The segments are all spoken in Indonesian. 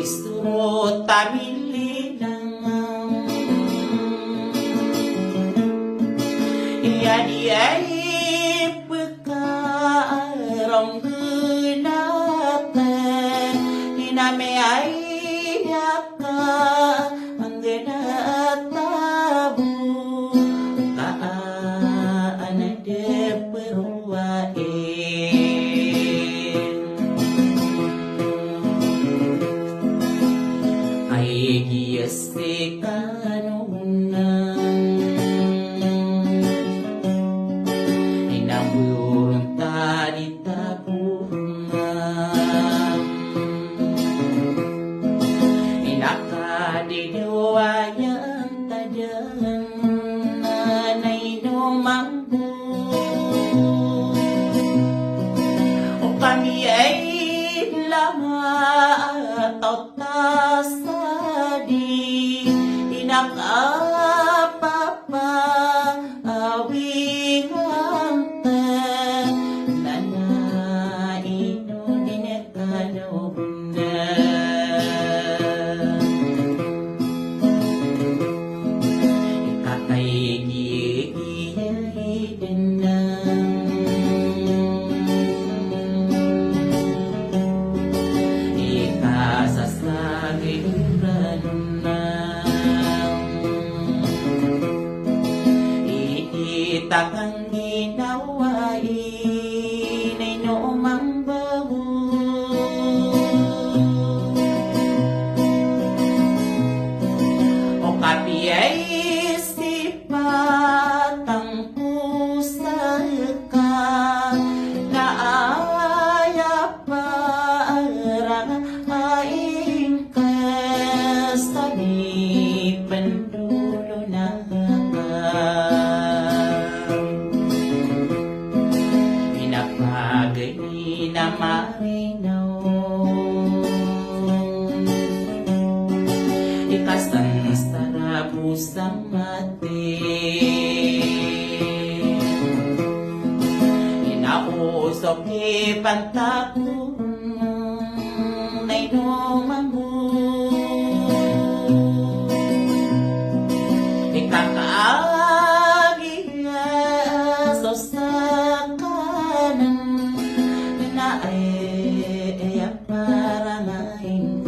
istro tamilinang iya diay pagkarong gunatan hiname ay yaka ang ginatabu kaan na deperwain ay giyase kanunang inaburong tadi tabungan inakadidiwayang tadang nanay numanggu o kami ay lama atau tasadi inakapapa awingante nana ino dinekanobna ikakay giyay denang takang ginawain ay noong bago o kapi ay sipatang pusa ka na aya parang aing kasabi pendulo na pinapagay na marinaw ikasang starabus ang mati inausok ipantakong na inumamu ikakaagiyas o sa kanan na ay parang aing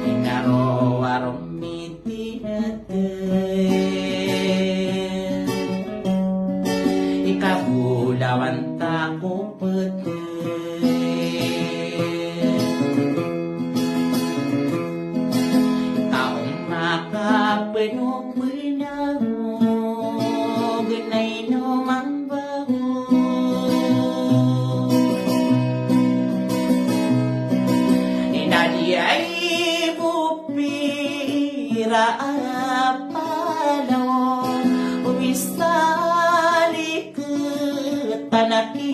inaro-arong mitinatin ikabulawan tako pati taong makapenuminaw ganay numang bago inadi ay bupira apalo umistali ke tanaki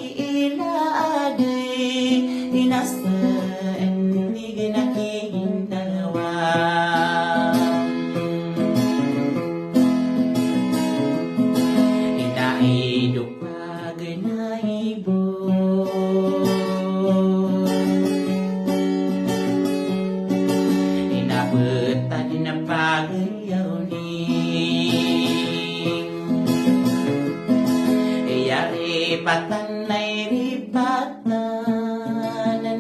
ilade inasa ni ginaking dalawa hidup pagenai bo ina betah dina pagayau ni ya ripatan nai ripatan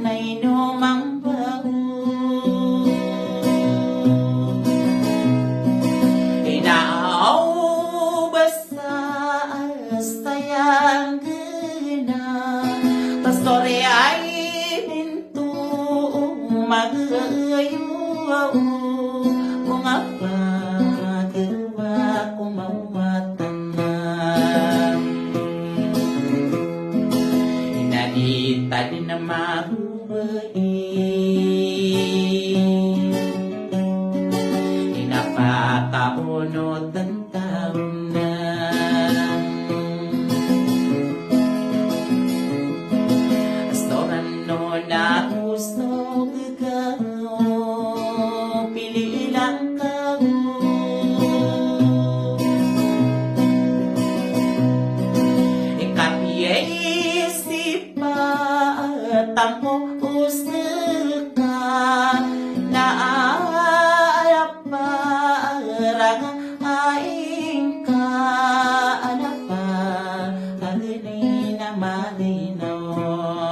nai numang bau ina sayang genang tas sore ay pintu magayu kung apa kewa kumawatan inadi tadi na mahuwain inapakaono tentang gusto ka pili lang ka tangko usika naarapa ranga aing ka anapa agni na malinaw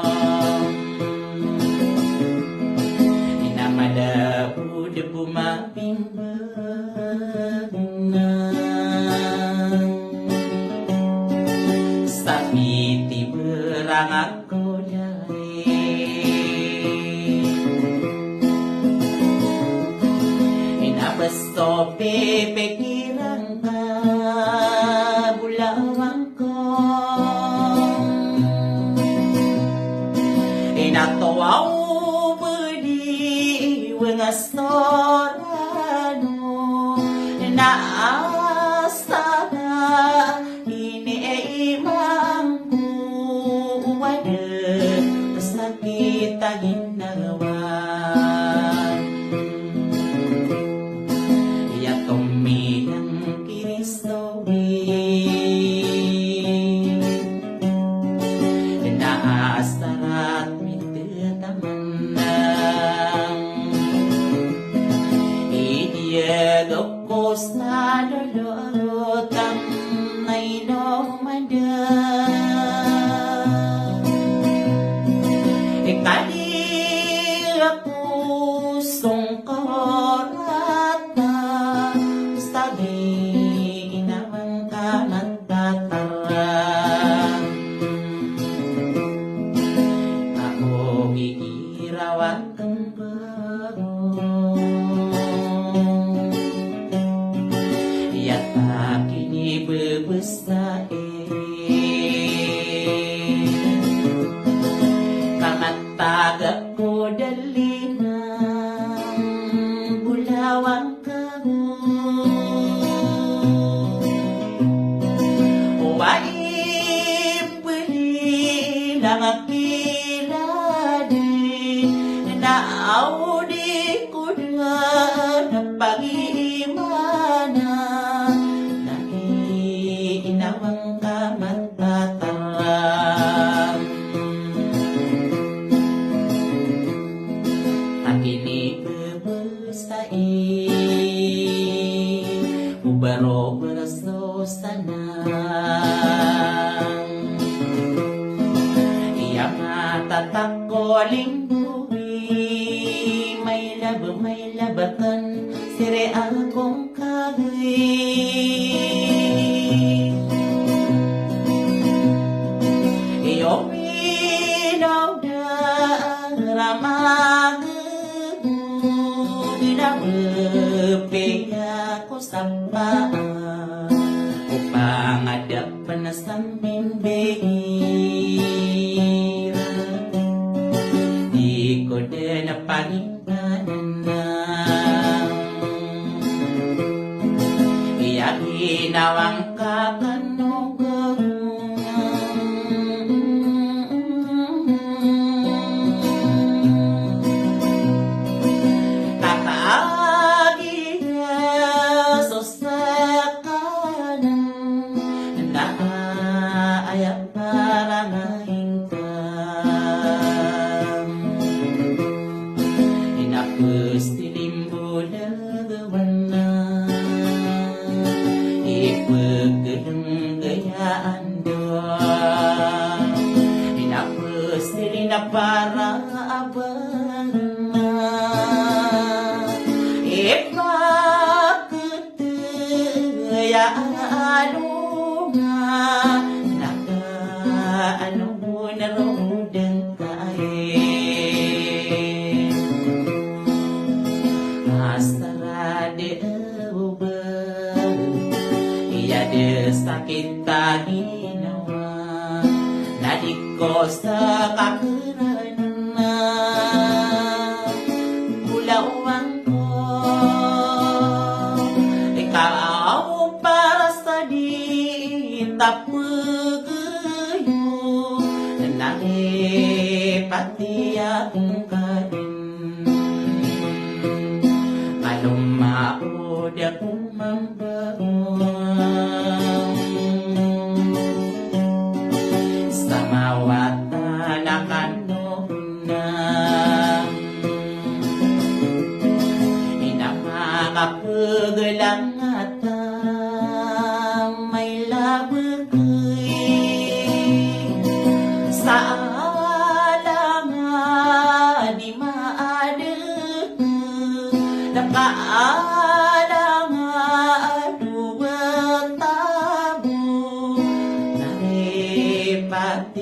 inamada udah bumabimbang Sapiti berang aku dari Inabasto pipikiran ka bulawang ko Inatawaw budi wengastorano Naasara iniimangku wada sakit ginawa ya tuminang kiristowi naasarat mitetamanang idiagok ko sa lulutang ay nomada Ikadil ako sungkorata Stagi inamang ka magtatara Ako iirawag kang Yata kini bebestain Kamatagak ko dalinang bulawang kamu Uwain beli lang akiladi Naaudi ko na pag-iimana Inawang ka magtatarang Akini bebesai Ubaro beraso sanang Iya matatak ko lingkuwi May labatan Sire akong kagay Iyo minaw na ramagano Ginabapig ako sa paa Upang adapan na sa mimbira Di ko din napaningkanan na Iya ginawang kakanugang para abang na ipakutaya alunga nakaano na rodang kain astarade uba iya de sakit ginawa nadiko sa kakeranan bulawang ko ikaw para sa di tapagayo pati akong kanin malumaod akong mambaon sa mawata na kanon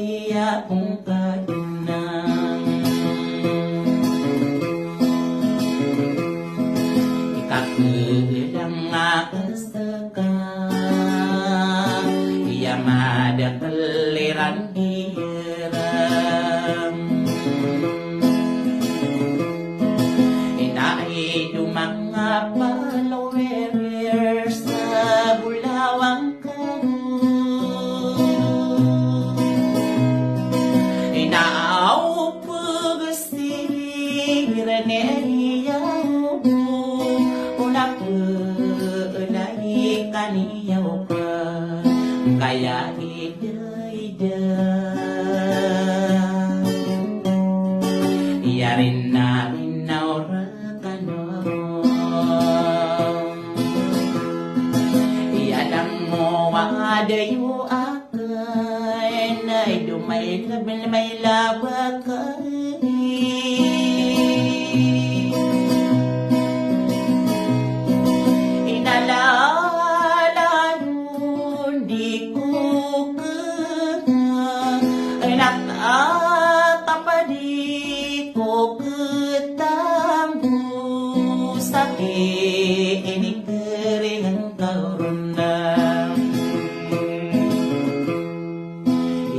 iya kong kadunang ikakulang akasaka iya madakaliran hiram inai dumanga followers sa bulawang kaniyaw pa kaya ida iyarin na inaura ka no iyalang mo adayo akan ay dumay labil may labakay tapadi ko ketanggu sakit ini kering karundang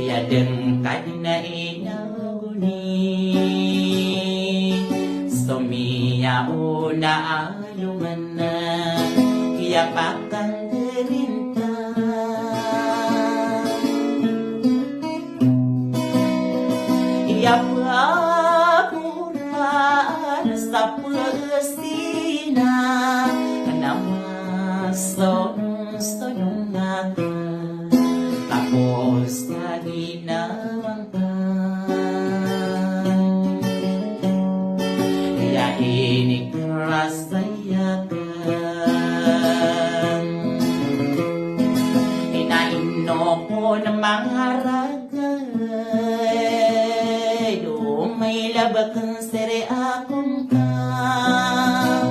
ya deng kadina inaguni somia una alumana ya pakang gerinta ya pura sa pesina nama sonong naga tapos na ginawang ka ya ini kerasaya ka inaino ko na mga may labakang sere akong kang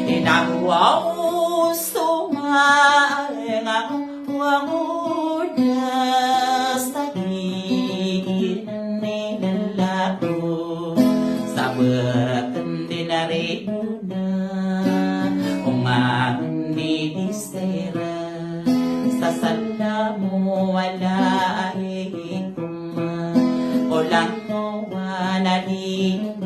inahuaw sumaeng akong wanguda sa giginan nilalako sa bakan dinarito na umahan ni Disera sa sala mo wala ay lang no wanading